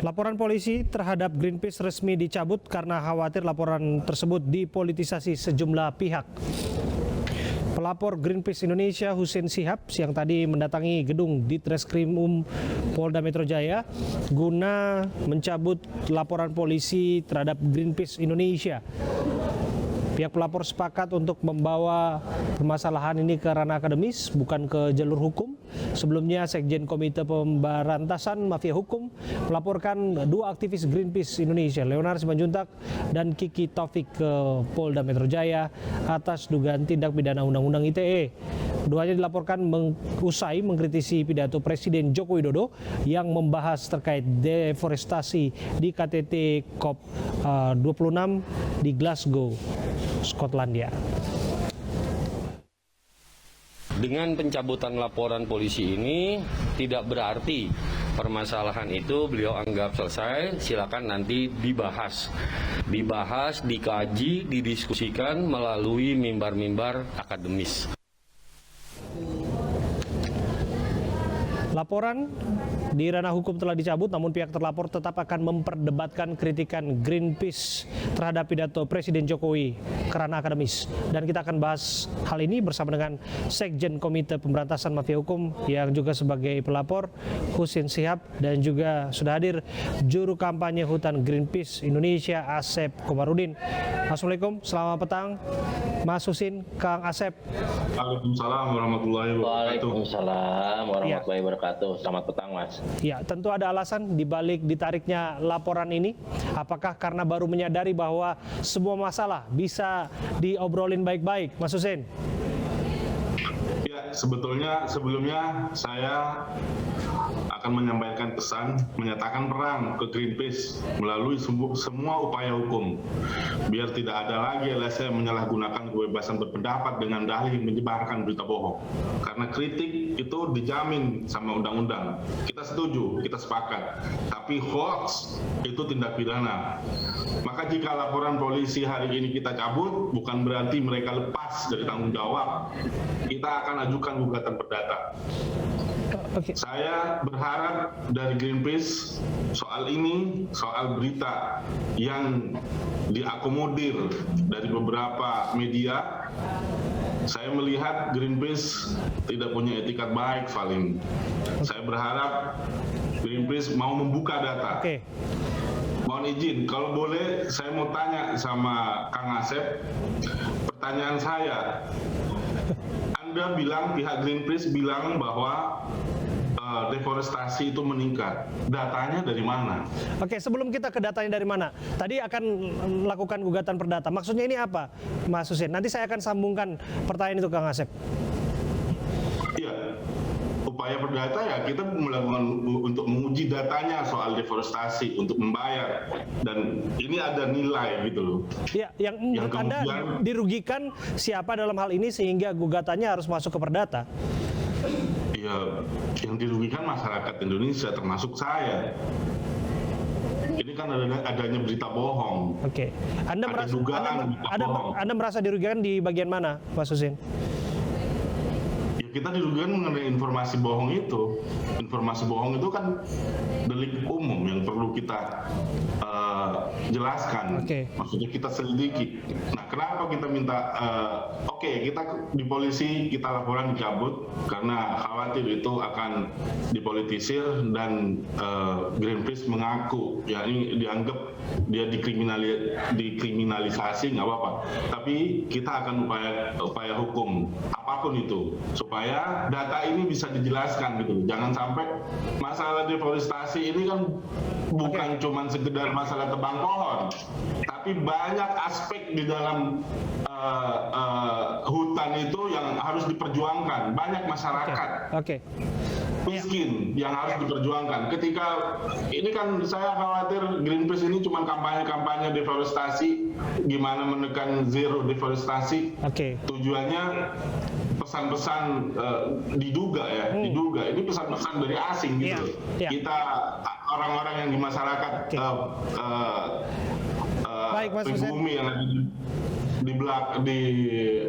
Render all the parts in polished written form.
Laporan polisi terhadap Greenpeace resmi dicabut karena khawatir laporan tersebut dipolitisasi sejumlah pihak. Pelapor Greenpeace Indonesia Husein Shihab siang tadi mendatangi gedung Ditreskrimum Polda Metro Jaya guna mencabut laporan polisi terhadap Greenpeace Indonesia. Pihak pelapor sepakat untuk membawa permasalahan ini ke ranah akademis, bukan ke jalur hukum. Sebelumnya, Sekjen Komite Pemberantasan Mafia Hukum melaporkan dua aktivis Greenpeace Indonesia, Leonard Simanjuntak dan Kiki Taufik, ke Polda Metro Jaya atas dugaan tindak pidana Undang-Undang ITE. Keduanya dilaporkan usai mengkritisi pidato Presiden Joko Widodo yang membahas terkait deforestasi di KTT COP26 di Glasgow, Skotlandia. Dengan pencabutan laporan polisi ini tidak berarti permasalahan itu beliau anggap selesai. Silakan nanti dibahas, dikaji, didiskusikan melalui mimbar-mimbar akademis. Laporan di ranah hukum telah dicabut, namun pihak terlapor tetap akan memperdebatkan kritikan Greenpeace terhadap pidato Presiden Jokowi ke ranah akademis. Dan kita akan bahas hal ini bersama dengan Sekjen Komite Pemberantasan Mafia Hukum yang juga sebagai pelapor, Husein Shihab, dan juga sudah hadir juru kampanye hutan Greenpeace Indonesia, Asep Komarudin. Assalamualaikum, selamat petang Mas Husein, Kang Asep. Waalaikumsalam warahmatullahi wabarakatuh. Waalaikumsalam warahmatullahi wabarakatuh. Selamat petang, Mas. Ya, tentu ada alasan dibalik ditariknya laporan ini. Apakah karena baru menyadari bahwa semua masalah bisa diobrolin baik-baik, Mas Husein? Ya, sebelumnya saya akan menyampaikan pesan, menyatakan perang ke Greenpeace melalui semua upaya hukum, biar tidak ada lagi LSM menyalahgunakan kebebasan berpendapat dengan dalih menyebarkan berita bohong. Karena kritik itu dijamin sama undang-undang. Kita setuju, kita sepakat. Tapi hoax itu tindak pidana. Maka jika laporan polisi hari ini kita cabut, bukan berarti mereka lepas dari tanggung jawab. Kita akan ajukan gugatan perdata. Okay. Saya berharap dari Greenpeace soal ini, soal berita yang diakomodir dari beberapa media, saya melihat Greenpeace tidak punya etikat baik, Valim. Saya berharap Greenpeace mau membuka data. Okay. Mohon izin, kalau boleh saya mau tanya sama Kang Asep. Pertanyaan saya, Anda bilang, pihak Greenpeace bilang bahwa deforestasi itu meningkat. Datanya dari mana? Oke, sebelum kita ke datanya dari mana, tadi akan melakukan gugatan perdata. Maksudnya ini apa, Mas Husein? Nanti saya akan sambungkan pertanyaan itu, Kang Asep. Iya, upaya perdata ya kita melakukan untuk menguji datanya soal deforestasi untuk membayar, dan ini ada nilai gitu loh. Ya, yang menurut Anda dirugikan siapa dalam hal ini sehingga gugatannya harus masuk ke perdata? Ya, yang dirugikan masyarakat Indonesia termasuk saya. Ini kan adanya berita bohong. Oke. Anda merasa dirugikan di bagian mana, Mas Husein? Ya, kita dirugikan mengenai informasi bohong itu. Informasi bohong itu kan delik umum yang perlu kita jelaskan. Okay. Maksudnya kita selidiki. Nah, kenapa kita minta kita di polisi kita laporan dicabut karena khawatir itu akan dipolitisir dan Greenpeace mengaku ya ini dianggap dia dikriminalisasi, nggak apa-apa. Tapi kita akan upaya hukum apapun itu supaya data ini bisa dijelaskan gitu. Jangan sampai masalah deforestasi ini kan bukan cuma sekedar masalah tebang pohon, tapi banyak aspek di dalam hutan itu yang harus diperjuangkan. Banyak masyarakat miskin yang harus diperjuangkan. Ketika ini kan saya khawatir Greenpeace ini cuma kampanye deforestasi, gimana menekan zero deforestasi. Tujuannya pesan-pesan diduga ini pesan-pesan dari asing gitu. Kita orang-orang yang di masyarakat Baik, Mas Husein. pribumi yang ada di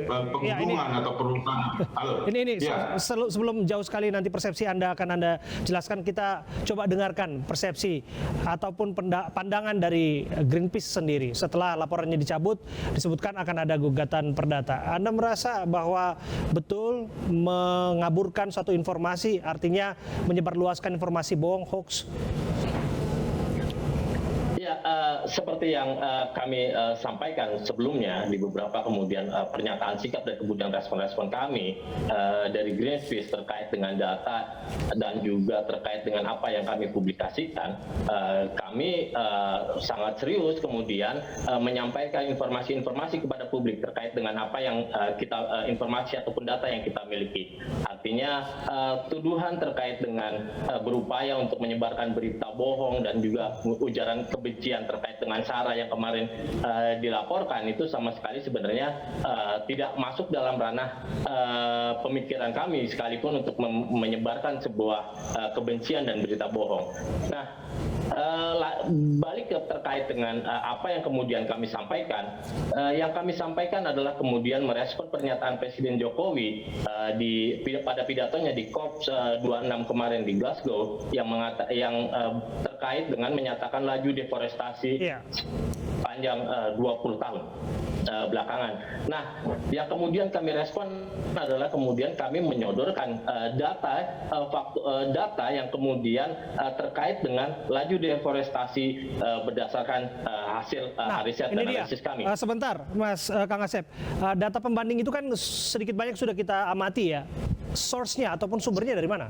pegunungan atau perhutanan. Halo. Ini Ya. sebelum jauh sekali nanti persepsi Anda akan Anda jelaskan, kita coba dengarkan persepsi ataupun pandangan dari Greenpeace sendiri. Setelah laporannya dicabut, disebutkan akan ada gugatan perdata. Anda merasa bahwa betul mengaburkan suatu informasi, artinya menyebarluaskan informasi bohong, hoax? Ya, seperti yang kami sampaikan sebelumnya di beberapa kemudian pernyataan sikap dan kemudian respon-respon kami dari Greenpeace terkait dengan data dan juga terkait dengan apa yang kami publikasikan, kami sangat serius kemudian menyampaikan informasi-informasi kepada publik terkait dengan apa yang informasi ataupun data yang kita miliki. Artinya tuduhan terkait dengan berupaya untuk menyebarkan berita bohong dan juga ujaran kebencian terkait dengan SARA yang kemarin dilaporkan itu sama sekali sebenarnya tidak masuk dalam ranah pemikiran kami sekalipun untuk menyebarkan sebuah kebencian dan berita bohong. Nah, balik ke terkait dengan apa yang kemudian kami sampaikan, yang kami sampaikan adalah kemudian merespon pernyataan Presiden Jokowi pada pidatonya di COP26 kemarin di Glasgow yang terkait dengan menyatakan laju deforestasi panjang 20 tahun belakangan. Nah, yang kemudian kami respon adalah kemudian kami menyodorkan data yang kemudian terkait dengan laju deforestasi berdasarkan hasil riset dan analisis kami. Sebentar, Mas Kang Asep. Data pembanding itu kan sedikit banyak sudah kita amati ya. Source-nya ataupun sumbernya dari mana?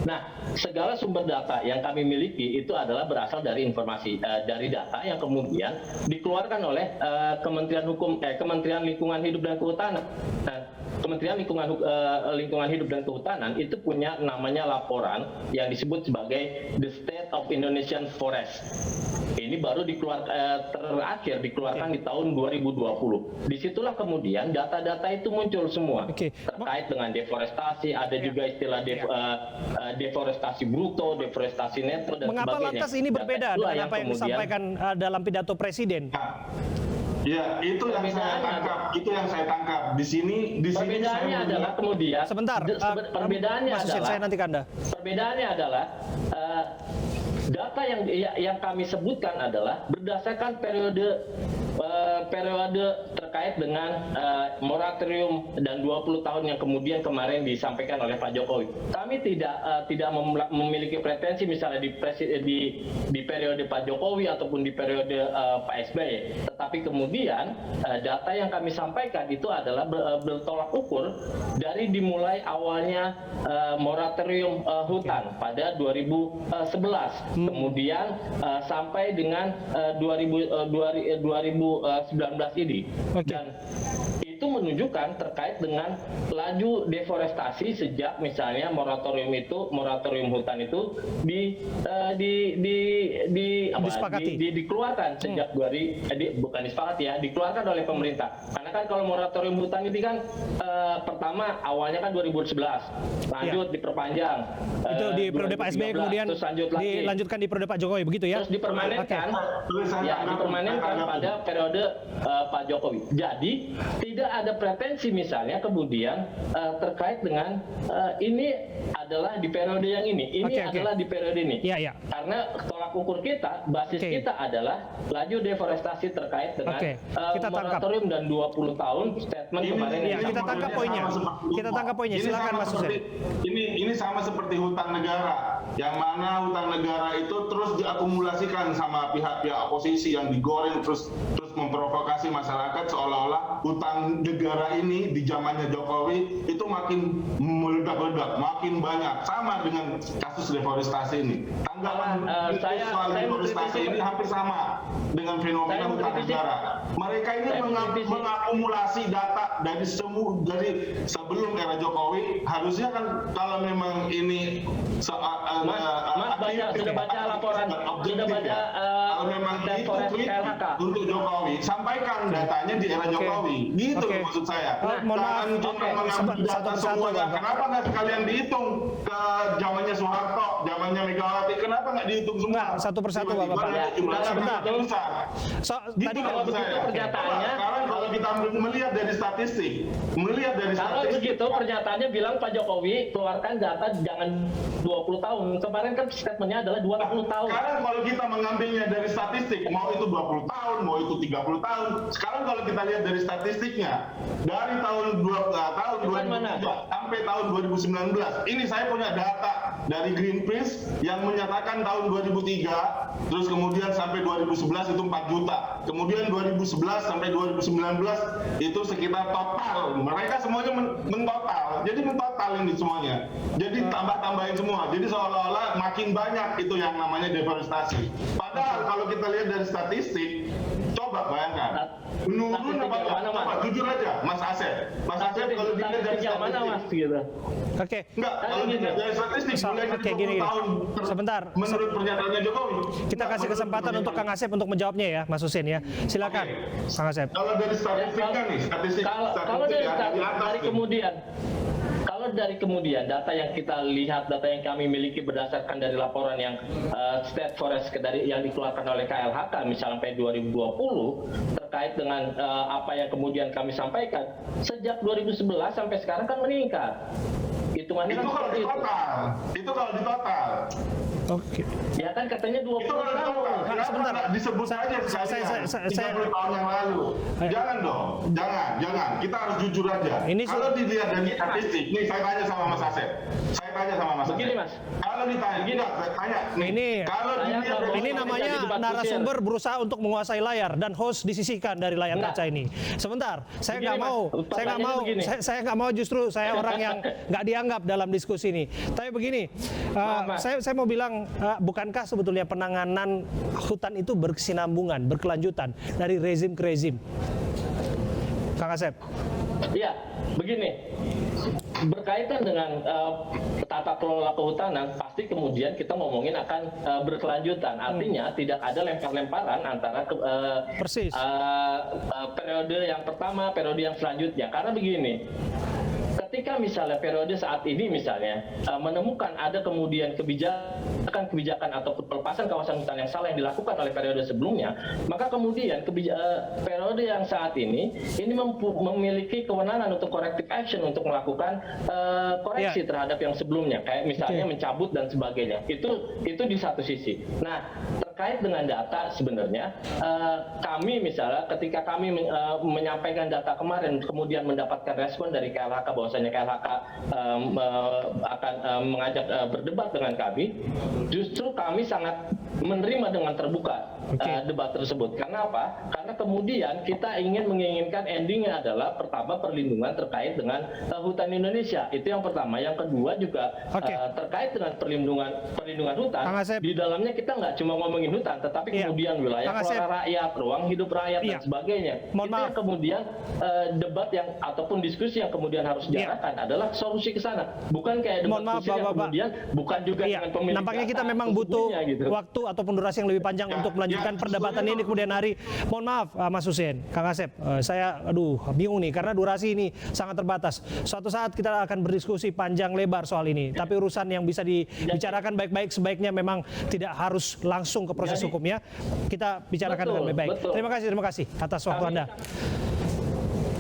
Nah, segala sumber data yang kami miliki itu adalah berasal dari informasi dari data yang kemudian dikeluarkan oleh Kementerian Lingkungan Hidup dan Kehutanan. Kementerian Lingkungan Hidup dan Kehutanan itu punya namanya laporan yang disebut sebagai The State of Indonesian Forest. Ini baru terakhir dikeluarkan di tahun 2020. Disitulah kemudian data-data itu muncul semua terkait dengan deforestasi, ada juga istilah deforestasi bruto, deforestasi neto dan Mengapa sebagainya. Lantas ini berbeda dengan apa yang disampaikan dalam pidato Presiden? Ya, itu yang saya tangkap. Itu yang saya tangkap. Di sini perbedaannya adalah kemudian. Sebentar. Perbedaannya adalah. Saya nanti Anda. Perbedaannya adalah data yang kami sebutkan adalah berdasarkan periode terkait dengan moratorium dan 20 tahun yang kemudian kemarin disampaikan oleh Pak Jokowi. Kami tidak memiliki pretensi misalnya di periode Pak Jokowi ataupun di periode Pak SBY. Tetapi kemudian data yang kami sampaikan itu adalah bertolak ukur dari dimulai awalnya moratorium hutan pada 2011, kemudian sampai dengan 2019 ini. Dan itu menunjukkan terkait dengan laju deforestasi sejak misalnya moratorium hutan itu dikeluarkan sejak bukan disepakati ya, dikeluarkan oleh pemerintah. Karena kan kalau moratorium hutan ini kan pertama awalnya kan 2011, lanjut diperpanjang. Itu di periode Pak SBY kemudian dilanjutkan di periode Pak Jokowi, begitu ya? Terus dipermanenkan, dipermanenkan pada periode Pak Jokowi. Jadi tidak ada pretensi misalnya kemudian terkait dengan ini adalah di periode yang ini adalah di periode ini. Karena tolak ukur kita, basis kita adalah laju deforestasi terkait dengan moratorium dan 20 tahun statement kemarin. Kita tangkap poinnya. Silakan Mas Hussein. Ini sama seperti hutang negara, yang mana hutang negara itu terus diakumulasikan sama pihak-pihak oposisi yang digoreng terus memprovokasi masyarakat seolah-olah hutang negara ini di zamannya Jokowi itu makin meledak-ledak, makin banyak, sama dengan kasus deforestasi ini. Tanggapan soal deforestasi ini hampir sama dengan fenomena hutang negara. Mereka ini mengakumulasi data dari sebelum era Jokowi. Harusnya kan kalau memang ini sudah baca laporan, sudah baca kalau memang itu untuk Jokowi, sampaikan datanya di era Jokowi. Gitu maksud saya. Jangan cuma mengambil data semuanya. Kenapa nggak sekalian dihitung ke zamannya Soeharto, zamannya Megawati? kenapa nggak dihitung semua? Nggak, satu persatu, Tiba-tiba Bapak. ada jumlahnya Sebentar. begitu besar. Gitu Tadi kalau begitu saya. pernyataannya, Sekarang kalau kita melihat dari statistik, Kalau begitu pernyataannya bilang Pak Jokowi keluarkan data jangan 20 tahun. Kemarin kan statementnya adalah 20 tahun. Sekarang kalau kita mengambilnya dari statistik, mau itu 20 tahun, mau itu 30 tahun. Sekarang kalau kita lihat dari statistiknya, dari tahun 2003 sampai tahun 2019, ini saya punya data dari Greenpeace yang menyatakan tahun 2003, terus kemudian sampai 2011 itu 4 juta. Kemudian 2011 sampai 2019 itu sekitar total. Mereka semuanya mentotal. Jadi mentotal ini semuanya. Jadi tambah-tambahin semua. Jadi seolah-olah makin banyak itu yang namanya deforestasi. Padahal kalau kita lihat dari statistik, coba bayangkan. Menurun apa enggak? Coba jujur aja, Mas Asep. Mas Asep kalau dilihat dari statistik. Gitu. Oke. Enggak, kalau dilihat dari statistik mulai dari 20 tahun Sebentar. menurut pernyataannya Jokowi. Kita kasih kesempatan untuk Kang Asep untuk menjawabnya ya, Mas Husin ya. Silakan, Kang Asep. Kalau dari statistiknya nih, Kalau dari atas kemudian data yang kita lihat, data yang kami miliki berdasarkan dari laporan yang State Forest yang dikeluarkan oleh KLHK misalnya sampai 2020 terkait dengan apa yang kemudian kami sampaikan, sejak 2011 sampai sekarang kan meningkat. Hitungannya itu kan kalau seperti di total. Itu kalau di total. Oke. Ya kan katanya 20 Itu kalau di total. tahun. Kenapa sebentar. nggak disebut saja sekalian 30 tahun yang lalu. Jangan dong. Jangan. Kita harus jujur aja. Kalau dilihat dari statistik, nih saya tanya sama Mas Asep. Begini, Mas. Kalau ditanya, saya tanya. Ini namanya narasumber berusaha untuk menguasai layar dan host disisihkan dari layar kaca ini. Sebentar, saya nggak mau justru saya orang yang nggak dianggap dalam diskusi ini. Tapi begini, saya mau bilang, bukankah sebetulnya penanganan hutan itu berkesinambungan, berkelanjutan dari rezim ke rezim? Kang Asep. Iya, begini. Berkaitan dengan tata kelola kehutanan, pasti kemudian kita ngomongin akan berkelanjutan. Artinya tidak ada lempar-lemparan antara periode yang pertama, periode yang selanjutnya. Karena begini, ketika misalnya periode saat ini misalnya menemukan ada kemudian kebijakan atau pelepasan kawasan hutan yang salah yang dilakukan oleh periode sebelumnya, maka kemudian periode yang saat ini memiliki kewenangan untuk corrective action, untuk melakukan koreksi terhadap yang sebelumnya, kayak misalnya mencabut dan sebagainya. Itu di satu sisi. Nah, terkait dengan data sebenarnya kami misalnya ketika kami menyampaikan data kemarin kemudian mendapatkan respon dari KLHK bahwasanya KLHK akan mengajak berdebat dengan kami, justru kami sangat menerima dengan terbuka debat tersebut. Karena apa? Karena kemudian kita menginginkan endingnya adalah pertama perlindungan terkait dengan hutan Indonesia. Itu yang pertama. Yang kedua juga terkait dengan perlindungan hutan. Di dalamnya kita nggak cuma ngomongin hutan, tetapi kemudian wilayah flora rakyat, ruang hidup rakyat dan sebagainya. Itu yang kemudian debat yang ataupun diskusi yang kemudian harus diarahkan adalah solusi ke sana. Bukan kayak debat diskusi yang kemudian bukan juga dengan pemilik. Nampaknya kita memang butuh waktu ataupun durasi yang lebih panjang untuk melanjutkan perdebatan ini kemudian hari. Mohon maaf Mas Husin, Kang Asep, saya bingung nih karena durasi ini sangat terbatas. Suatu saat kita akan berdiskusi panjang lebar soal ini. Tapi urusan yang bisa dibicarakan baik-baik sebaiknya memang tidak harus langsung ke proses hukum ya. Kita bicarakan dengan baik-baik. Terima kasih atas waktu Anda.